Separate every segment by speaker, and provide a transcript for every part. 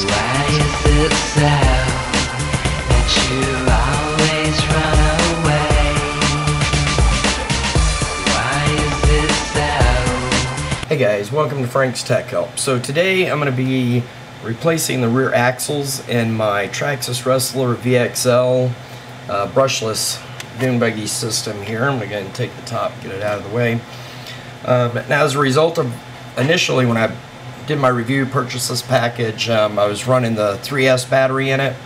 Speaker 1: Why is it so that you always run away? Why is it so?
Speaker 2: Hey guys, welcome to Frank's Tech Help. So today I'm going to be replacing the rear axles in my Traxxas Rustler VXL brushless dune buggy system here. I'm going to go ahead and take the top, get it out of the way. Now, as a result of initially when I did my review, purchased this package, I was running the 3S battery in it,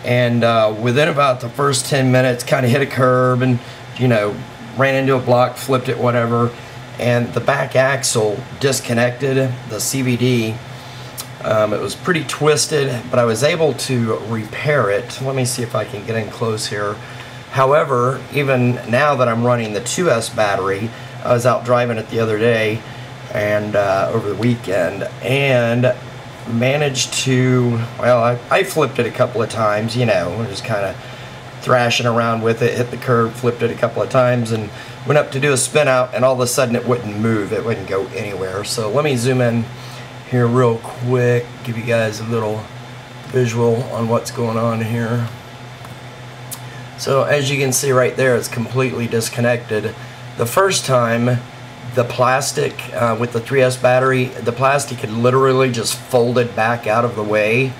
Speaker 2: and within about the first 10 minutes kind of hit a curb and, you know, ran into a block, flipped it, whatever, and the back axle disconnected, the CVD. It was pretty twisted, but I was able to repair it. Let me see if I can get in close here. However, even now that I'm running the 2S battery, I was out driving it the other day and over the weekend, and managed to, well, I flipped it a couple of times, you know, just kind of thrashing around with it, hit the curb, flipped it a couple of times, and went up to do a spin out, and all of a sudden it wouldn't move, it wouldn't go anywhere. So let me zoom in here real quick, give you guys a little visual on what's going on here. So as you can see right there, it's completely disconnected. The first time, the plastic with the 3S battery, the plastic had literally just folded back out of the way.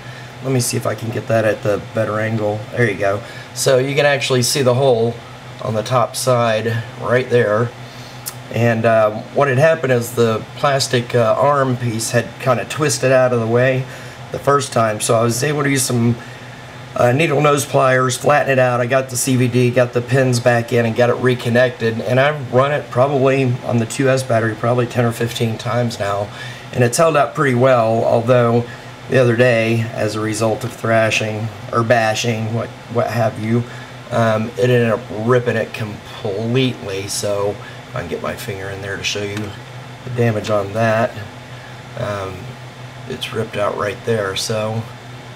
Speaker 2: Let me see if I can get that at the better angle. There you go. So you can actually see the hole on the top side right there. And what had happened is the plastic arm piece had kind of twisted out of the way the first time. So I was able to use some needle nose pliers, flatten it out. I got the CVD, got the pins back in, and got it reconnected. And I've run it probably on the 2S battery probably 10 or 15 times now, and it's held up pretty well. Although the other day, as a result of thrashing or bashing, what have you, it ended up ripping it completely. So I can get my finger in there to show you the damage on that. It's ripped out right there. So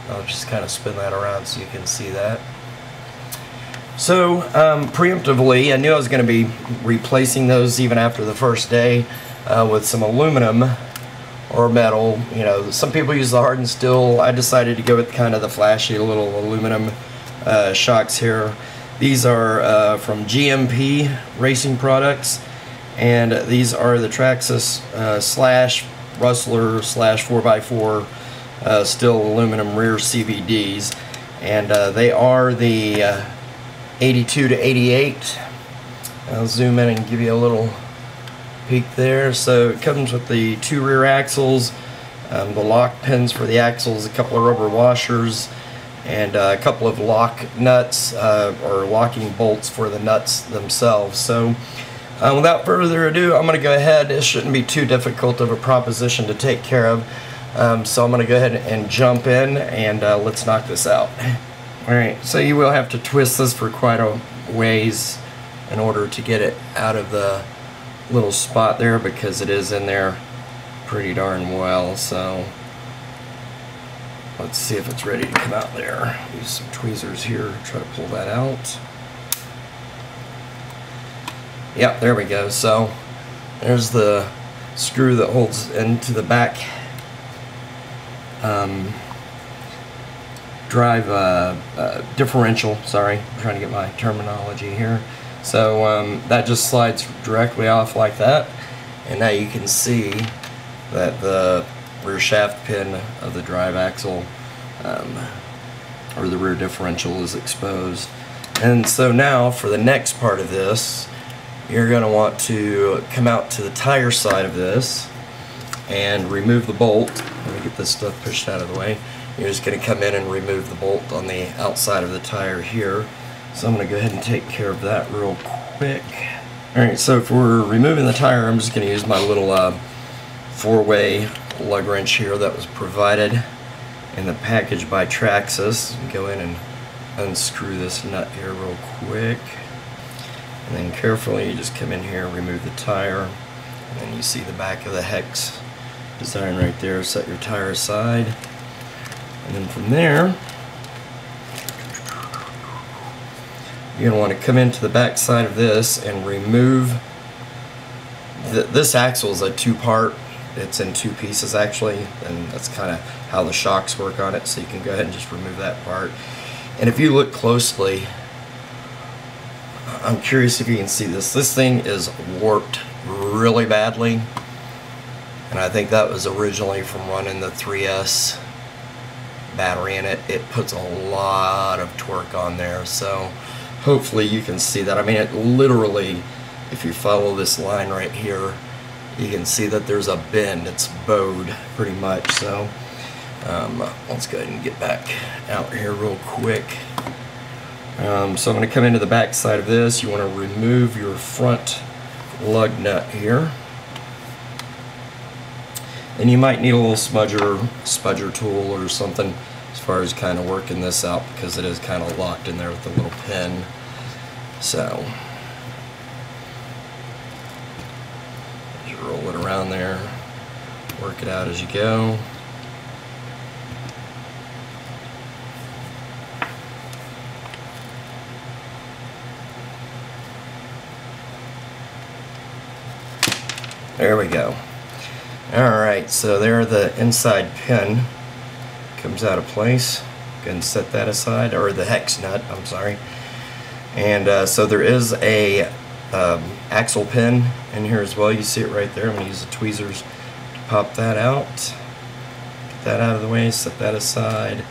Speaker 2: I'll just kind of spin that around so you can see that. So preemptively, I knew I was going to be replacing those even after the first day with some aluminum or metal. You know, some people use the hardened steel. I decided to go with kind of the flashy little aluminum shocks here. These are from GMP Racing Products, and these are the Traxxas / Rustler / 4x4 steel aluminum rear CVDs, and they are the 82 to 88. I'll zoom in and give you a little peek there. So it comes with the 2 rear axles, the lock pins for the axles, a couple of rubber washers, and a couple of lock nuts or locking bolts for the nuts themselves. So without further ado, I'm going to go ahead. It shouldn't be too difficult of a proposition to take care of. So I'm going to go ahead and jump in, and let's knock this out. Alright, so you will have to twist this for quite a ways in order to get it out of the little spot there, because it is in there pretty darn well. So let's see if it's ready to come out there. Use some tweezers here to try to pull that out. Yep, there we go. So there's the screw that holds into the back differential. Sorry, I'm trying to get my terminology here. So that just slides directly off like that, and now you can see that the rear shaft pin of the drive axle or the rear differential is exposed. And so now for the next part of this, you're going to want to come out to the tire side of this and remove the bolt. Let me get this stuff pushed out of the way. You're just going to come in and remove the bolt on the outside of the tire here. So I'm going to go ahead and take care of that real quick. Alright, so if we're removing the tire, I'm just going to use my little 4-way lug wrench here that was provided in the package by Traxxas. Go in and unscrew this nut here real quick. And then carefully you just come in here, remove the tire, and then you see the back of the hex design right there. Set your tire aside, and then from there you're going to want to come into the back side of this and remove this axle is a 2-part it's in two pieces actually, and that's kind of how the shocks work on it, so you can go ahead and just remove that part. And if you look closely, I'm curious if you can see this. This thing is warped really badly, and I think that was originally from running the 3S battery in it. It puts a lot of torque on there, so hopefully you can see that. I mean, it literally, if you follow this line right here, you can see that there's a bend. It's bowed pretty much. So let's go ahead and get back out here real quick. So I'm going to come into the back side of this. You want to remove your front lug nut here, and you might need a little spudger tool or something as far as kind of working this out, because it is kind of locked in there with the little pin. So just roll it around there, work it out as you go. There we go. Alright, so there the inside pin comes out of place. Go ahead and set that aside, or the hex nut, I'm sorry. And so there is a axle pin in here as well. You see it right there. I'm going to use the tweezers to pop that out. Get that out of the way, set that aside.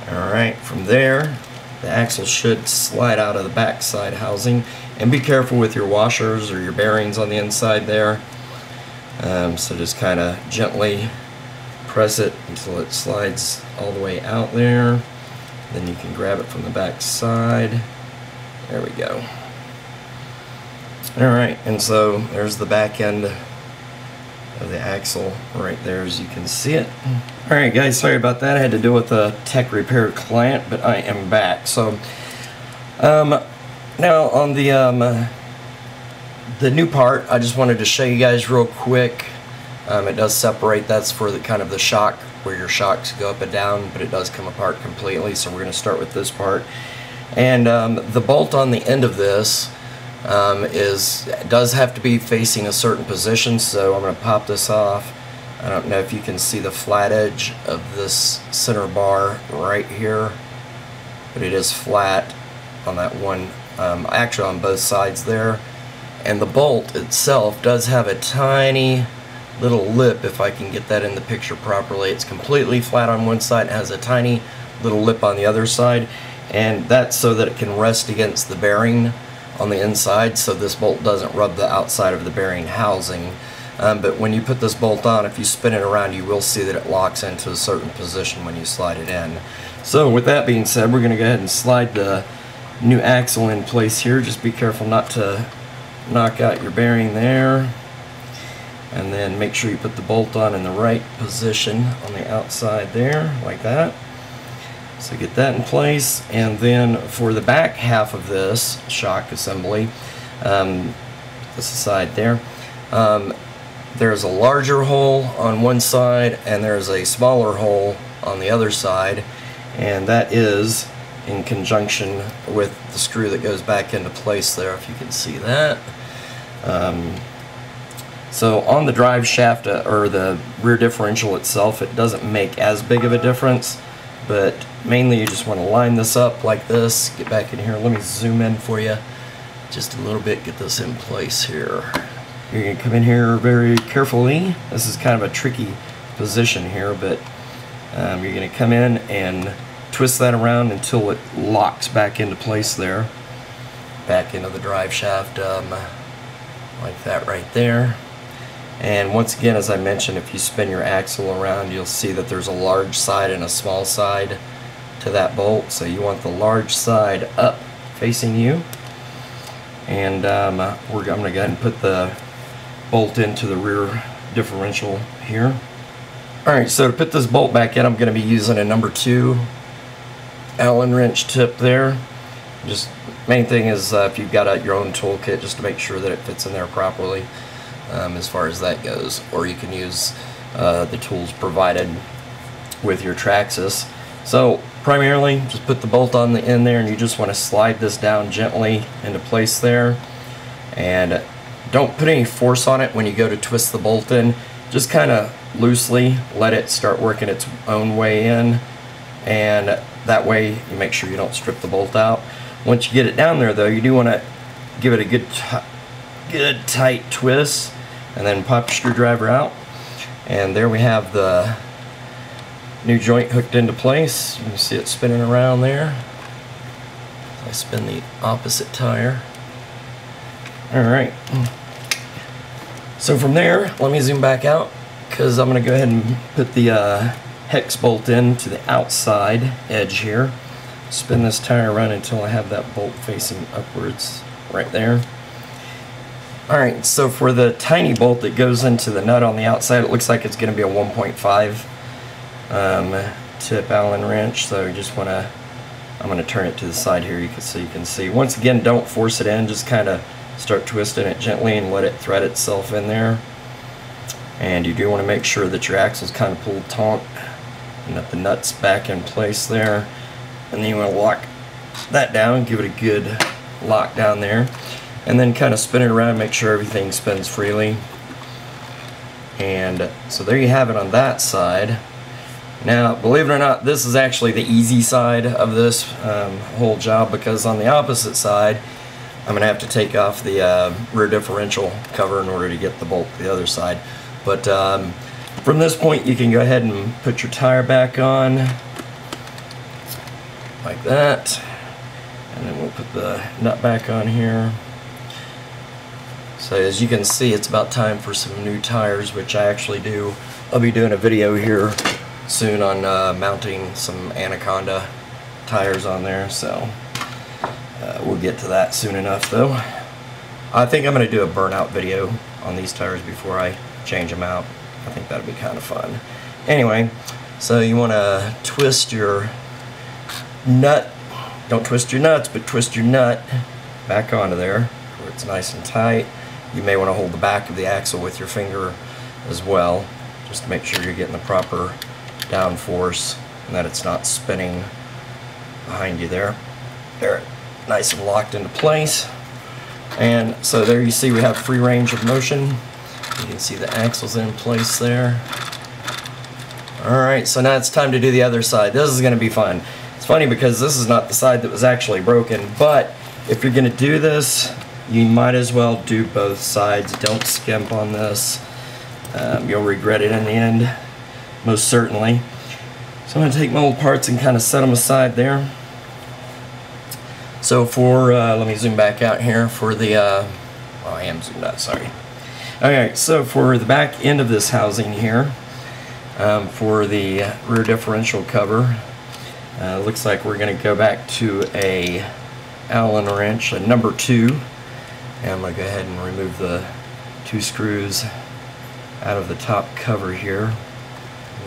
Speaker 2: Alright, from there, the axle should slide out of the back side housing. And be careful with your washers or your bearings on the inside there. So just kind of gently press it until it slides all the way out there. Then you can grab it from the back side. There we go. Alright, and so there's the back end of the axle right there, as you can see it. Alright guys, sorry about that. I had to deal with a tech repair client, but I am back. So now on the new part, I just wanted to show you guys real quick. It does separate. That's for the kind of the shock, where your shocks go up and down, but it does come apart completely. So we're going to start with this part. And the bolt on the end of this does have to be facing a certain position. So I'm going to pop this off. I don't know if you can see the flat edge of this center bar right here, but it is flat on that one. Actually on both sides there, and the bolt itself does have a tiny little lip, if I can get that in the picture properly. It's completely flat on one side, it has a tiny little lip on the other side, and that's so that it can rest against the bearing on the inside, so this bolt doesn't rub the outside of the bearing housing. But when you put this bolt on, if you spin it around, you will see that it locks into a certain position when you slide it in. So with that being said, we're going to go ahead and slide the new axle in place here. Just be careful not to knock out your bearing there, and then make sure you put the bolt on in the right position on the outside there, like that. So get that in place, and then for the back half of this shock assembly, this side there, there's a larger hole on one side and there's a smaller hole on the other side, and that is in conjunction with the screw that goes back into place there, if you can see that. So on the drive shaft, or the rear differential itself, it doesn't make as big of a difference, but mainly you just want to line this up like this. Get back in here, let me zoom in for you just a little bit, get this in place here. You're going to come in here very carefully. This is kind of a tricky position here, but you're going to come in and twist that around until it locks back into place there, back into the drive shaft, like that right there. And once again, as I mentioned, if you spin your axle around, you'll see that there's a large side and a small side to that bolt, so you want the large side up facing you. And I'm going to go ahead and put the bolt into the rear differential here. Alright, so to put this bolt back in, I'm going to be using a number 2 Allen wrench tip there. Just main thing is if you've got your own toolkit, just to make sure that it fits in there properly, as far as that goes. Or you can use the tools provided with your Traxxas. So primarily, just put the bolt on the end there, and you just want to slide this down gently into place there. And don't put any force on it when you go to twist the bolt in. just kind of loosely let it start working its own way in, and that way you make sure you don't strip the bolt out. Once you get it down there though, you do want to give it a good tight twist, and then pop your screwdriver out, and there we have the new joint hooked into place. You can see it spinning around there. I spin the opposite tire. Alright, so from there, let me zoom back out, because I'm going to go ahead and put the hex bolt in to the outside edge here. Spin this tire around until I have that bolt facing upwards right there. Alright, so for the tiny bolt that goes into the nut on the outside, it looks like it's going to be a 1.5 tip Allen wrench, so you just want to, I'm going to turn it to the side here so you can see. Once again, don't force it in, just kind of start twisting it gently and let it thread itself in there. And you do want to make sure that your axle's kind of pulled taut and that the nut's back in place there. And then you want to lock that down, give it a good lock down there, and then kind of spin it around, make sure everything spins freely. And so there you have it on that side. Now, believe it or not, this is actually the easy side of this whole job, because on the opposite side, I'm going to have to take off the rear differential cover in order to get the bolt to the other side. But from this point, you can go ahead and put your tire back on, like that. And then we'll put the nut back on here. So as you can see, it's about time for some new tires, which I actually do. I'll be doing a video here soon on mounting some Anaconda tires on there, so we'll get to that soon enough though. I think I'm going to do a burnout video on these tires before I change them out. I think that'll be kind of fun. Anyway, so you want to twist your nut. Don't twist your nuts, but twist your nut back onto there where it's nice and tight. You may want to hold the back of the axle with your finger as well, just to make sure you're getting the proper downforce and that it's not spinning behind you there. There, nice and locked into place. And so there you see we have free range of motion. You can see the axle's in place there. Alright, so now it's time to do the other side. This is going to be fun. It's funny because this is not the side that was actually broken, but if you're going to do this, you might as well do both sides. Don't skimp on this. You'll regret it in the end, most certainly. So I'm going to take my old parts and kind of set them aside there. So for, let me zoom back out here for the, well, I am zoomed out, sorry. Alright, so for the back end of this housing here, for the rear differential cover, looks like we're going to go back to a Allen wrench, a number 2. And I'm going to go ahead and remove the 2 screws out of the top cover here.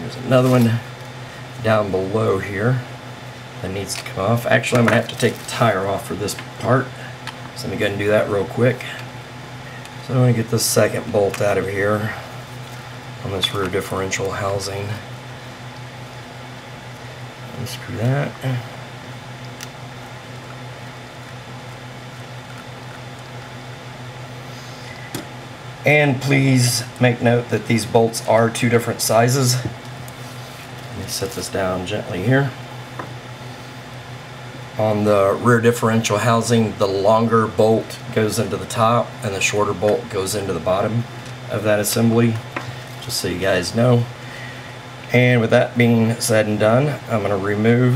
Speaker 2: There's another one down below here that needs to come off. Actually, I'm going to have to take the tire off for this part. So let me go ahead and do that real quick. So I'm going to get this second bolt out of here on this rear differential housing. Unscrew that. And please make note that these bolts are 2 different sizes. Let me set this down gently here. On the rear differential housing, the longer bolt goes into the top and the shorter bolt goes into the bottom of that assembly, just so you guys know. And with that being said and done, I'm going to remove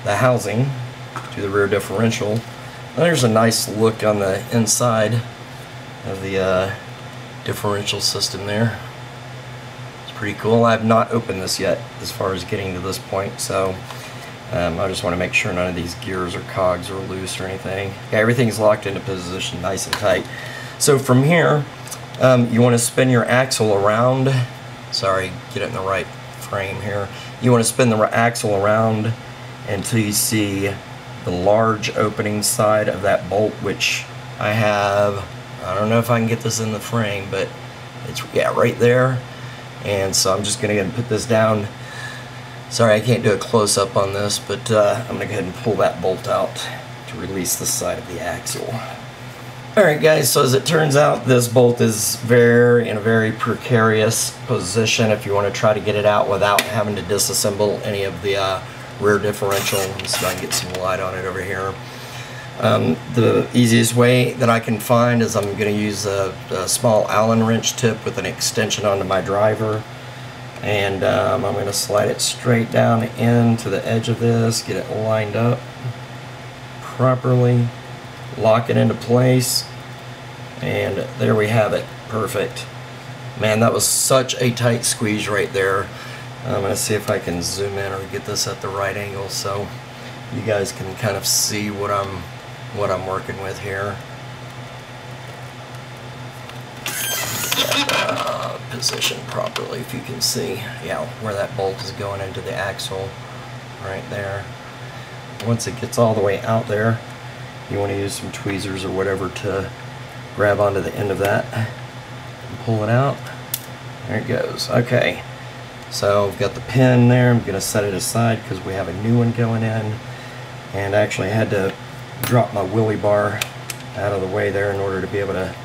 Speaker 2: the housing to the rear differential. And there's a nice look on the inside of the differential system there. It's pretty cool. I have not opened this yet as far as getting to this point, so I just want to make sure none of these gears or cogs are loose or anything. Yeah, everything's locked into position nice and tight. So from here, you want to spin your axle around. Sorry, get it in the right frame here. You want to spin the axle around until you see the large opening side of that bolt, which I have. I don't know if I can get this in the frame, but it's, yeah, right there. And so I'm just going to go ahead and put this down. Sorry, I can't do a close-up on this, but I'm going to go ahead and pull that bolt out to release the side of the axle. Alright guys, so as it turns out, this bolt is in a very precarious position if you want to try to get it out without having to disassemble any of the rear differential. Let's try and get some light on it over here. The easiest way that I can find is I'm going to use a small Allen wrench tip with an extension onto my driver, and I'm going to slide it straight down into the edge of this, get it lined up properly, lock it into place, and there we have it. Perfect. Man, that was such a tight squeeze right there. I'm going to see if I can zoom in or get this at the right angle so you guys can kind of see what I'm working with here. Positioned properly, if you can see, yeah, where that bolt is going into the axle, right there. Once it gets all the way out there, you want to use some tweezers or whatever to grab onto the end of that and pull it out. There it goes. Okay, so I've got the pin there. I'm going to set it aside because we have a new one going in, and actually I had to drop my wheelie bar out of the way there in order to be able to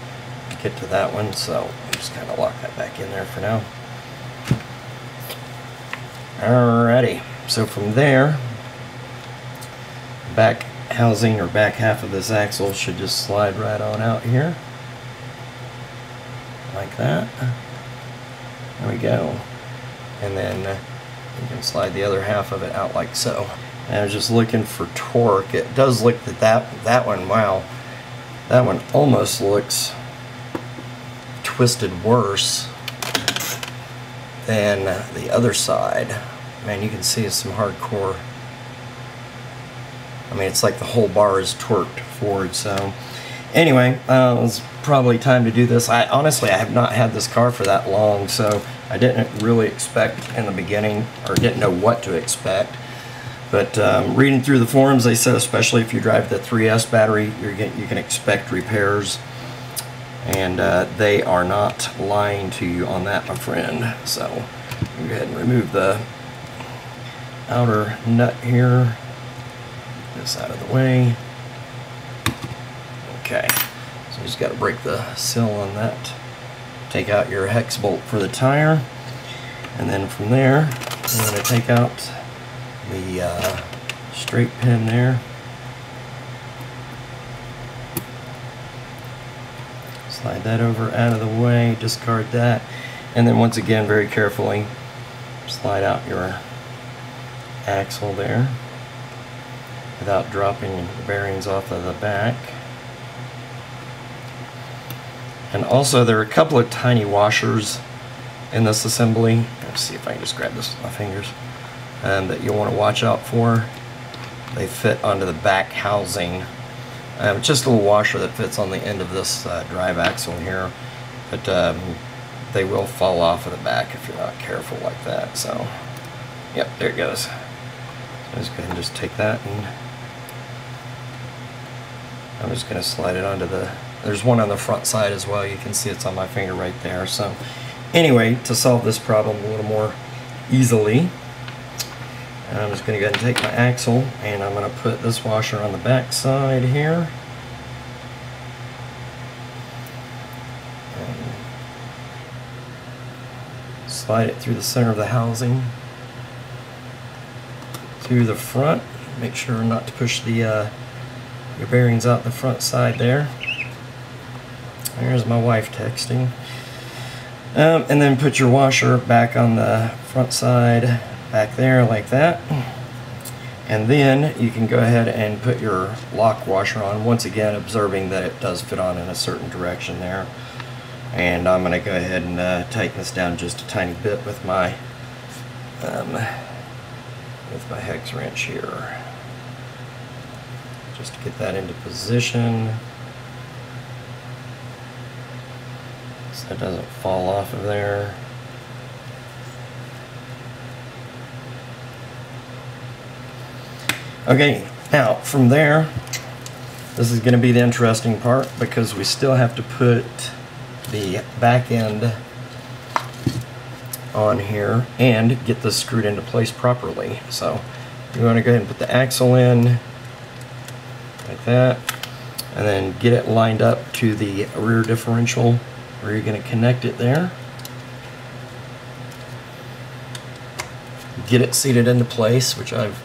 Speaker 2: get to that one, so I'm just kind of lock that back in there for now. Alrighty, so from there, back housing or back half of this axle should just slide right on out here like that. There we go. And then you can slide the other half of it out like so. And I was just looking for torque. It does look that one, wow, that one almost looks twisted worse than the other side. Man, you can see it's some hardcore. I mean, it's like the whole bar is torqued forward. So anyway, it was probably time to do this. I honestly have not had this car for that long, so I didn't really expect in the beginning, or didn't know what to expect. But reading through the forums, they said especially if you drive the 3S battery, you can expect repairs, and they are not lying to you on that, my friend. So go ahead and remove the outer nut here. This out of the way. Okay, so you just got to break the seal on that. Take out your hex bolt for the tire, and then from there I'm going to take out the straight pin there. Slide that over out of the way, discard that, and then once again very carefully slide out your axle there without dropping the bearings off of the back. And also there are a couple of tiny washers in this assembly. Let's see if I can just grab this with my fingers. That you'll want to watch out for. They fit onto the back housing. Just a little washer that fits on the end of this drive axle here, but they will fall off of the back if you're not careful like that. So, yep, there it goes. So just go ahead and just take that, and I'm just going to slide it onto the. There's one on the front side as well. You can see it's on my finger right there. So, anyway, to solve this problem a little more easily, I'm just going to go ahead and take my axle, and I'm going to put this washer on the back side here. And slide it through the center of the housing to the front. Make sure not to push the your bearings out the front side there. There's my wife texting. And then put your washer back on the front side, back there like that. And then you can go ahead and put your lock washer on, once again observing that it does fit on in a certain direction there. And I'm going to go ahead and tighten this down just a tiny bit with my hex wrench here, just to get that into position so it doesn't fall off of there. Okay, now from there, this is going to be the interesting part, because we still have to put the back end on here and get this screwed into place properly. So you want to go ahead and put the axle in like that, and then get it lined up to the rear differential where you're going to connect it there. Get it seated into place, which I've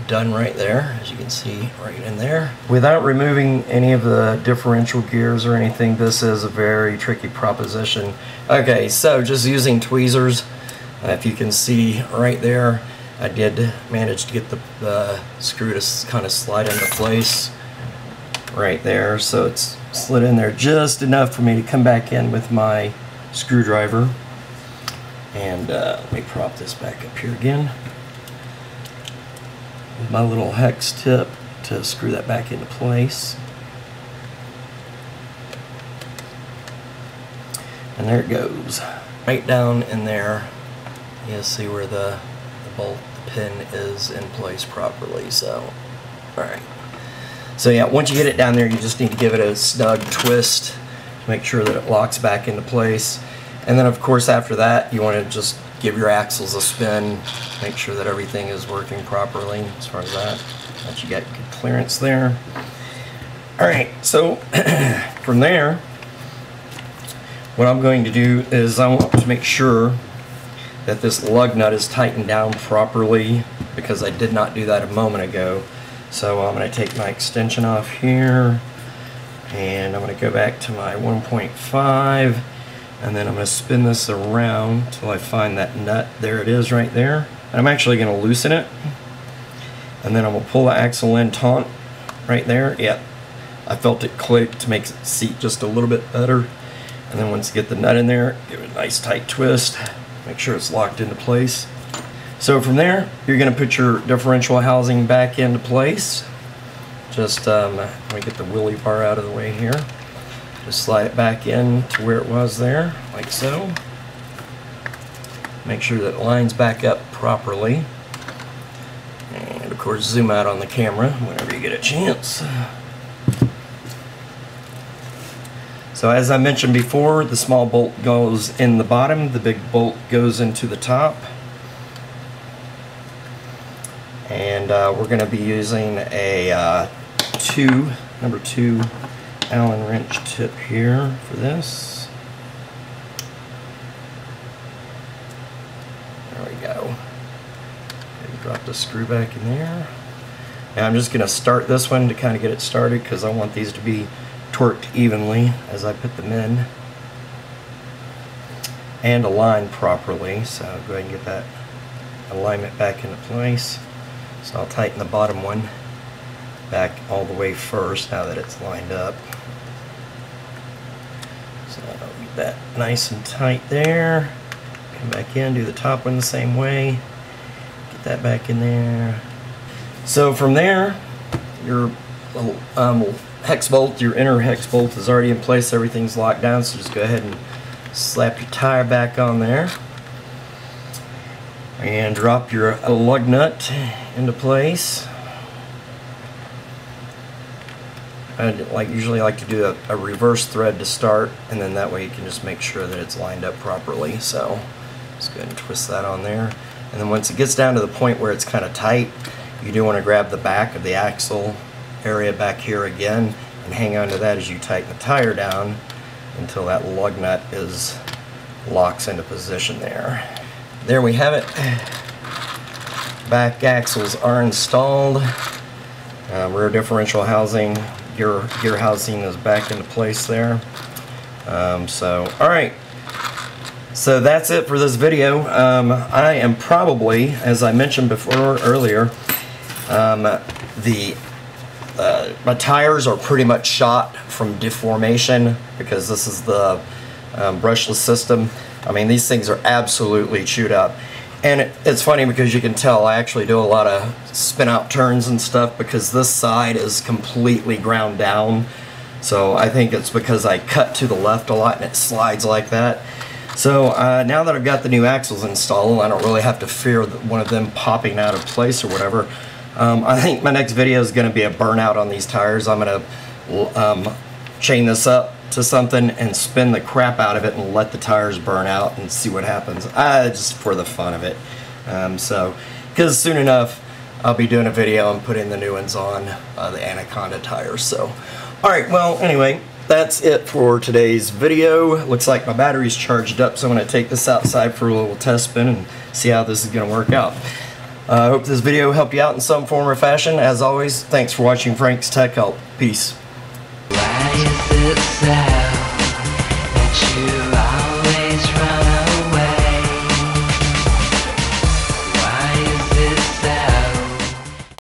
Speaker 2: done right there, as you can see right in there. Without removing any of the differential gears or anything, this is a very tricky proposition. Okay, so just using tweezers, if you can see right there, I did manage to get the screw to kind of slide into place right there. So it's slid in there just enough for me to come back in with my screwdriver. And let me prop this back up here again. My little hex tip to screw that back into place. And there it goes. Right down in there, you see where the bolt, the pin is in place properly. So, alright. So yeah, once you get it down there, you just need to give it a snug twist to make sure that it locks back into place. And then of course after that, you want to just give your axles a spin, make sure that everything is working properly as far as that you got good clearance there. Alright, so from there, what I'm going to do is I want to make sure that this lug nut is tightened down properly, because I did not do that a moment ago. So I'm going to take my extension off here, and I'm going to go back to my 1.5, and then I'm going to spin this around till I find that nut. There it is right there. And I'm actually going to loosen it, and then I'm going to pull the axle in taut right there. Yep, I felt it click to make it seat just a little bit better. And then once you get the nut in there, give it a nice tight twist, make sure it's locked into place. So from there, you're going to put your differential housing back into place. Just let me get the wheelie bar out of the way here. Just slide it back in to where it was there, like so. Make sure that it lines back up properly. And of course, zoom out on the camera whenever you get a chance. So as I mentioned before, the small bolt goes in the bottom, the big bolt goes into the top. And we're going to be using a number 2 Allen wrench tip here for this. There we go. And drop the screw back in there. Now I'm just going to start this one to kind of get it started, because I want these to be torqued evenly as I put them in and aligned properly. So I'll go ahead and get that alignment back into place. So I'll tighten the bottom one back all the way first now that it's lined up. So I'll get that nice and tight there. Come back in, do the top one the same way. Get that back in there. So from there, your little hex bolt, your inner hex bolt is already in place. Everything's locked down, so just go ahead and slap your tire back on there. And drop your lug nut into place. I usually like to do a reverse thread to start, and then that way you can just make sure that it's lined up properly. So just go ahead and twist that on there. And then once it gets down to the point where it's kind of tight, you do want to grab the back of the axle area back here again and hang on to that as you tighten the tire down until that lug nut locks into position there. There we have it. Back axles are installed. Rear differential housing, gear housing is back into place there. Alright. So that's it for this video. I am probably, as I mentioned earlier, my tires are pretty much shot from deformation, because this is the brushless system. I mean, these things are absolutely chewed up. And it's funny because you can tell I actually do a lot of spin out turns and stuff, because this side is completely ground down. So I think it's because I cut to the left a lot and it slides like that. So now that I've got the new axles installed, I don't really have to fear one of them popping out of place or whatever. I think my next video is going to be a burnout on these tires. I'm going to chain this up to something and spin the crap out of it and let the tires burn out and see what happens. Just for the fun of it. Because soon enough I'll be doing a video and putting the new ones on the Anaconda tires. So Alright, well, anyway, that's it for today's video. Looks like my battery's charged up, so I'm going to take this outside for a little test spin and see how this is going to work out. I hope this video helped you out in some form or fashion. As always, thanks for watching Frank's Tech Help. Peace.
Speaker 1: Why is it sad?